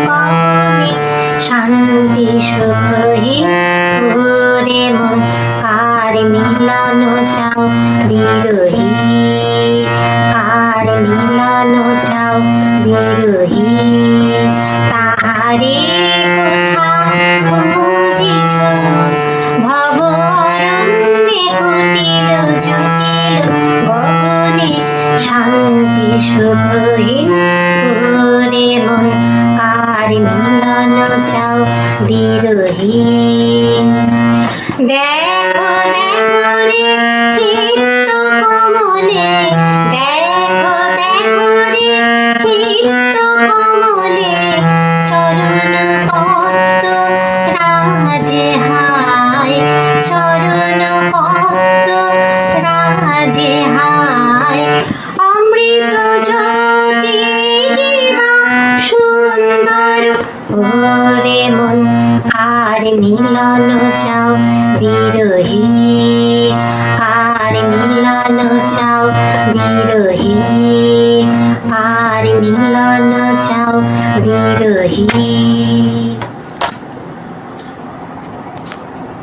গগনে শান্তি সুখহীন ওরে মন কার মিলন চাও বিরহী কার মিলন চাও বিরহী তাহারে কোথা খুঁজিছ ভব অরণ্যে কুটিল জটিল গগনে শান্তি সুখহীন ওরে মন কার মিলন চাও বিরহী দেখো দেখো রে চিত্ত কমলে দেখো দেখো রে চিত্ত কমলে চরণ পদ্ম রাজে হায় চরণ পদ্ম রাজে হায় অমৃত জ্যোতি দিবা সুন্দর ওরে মন কার মিলন চাও বিরহী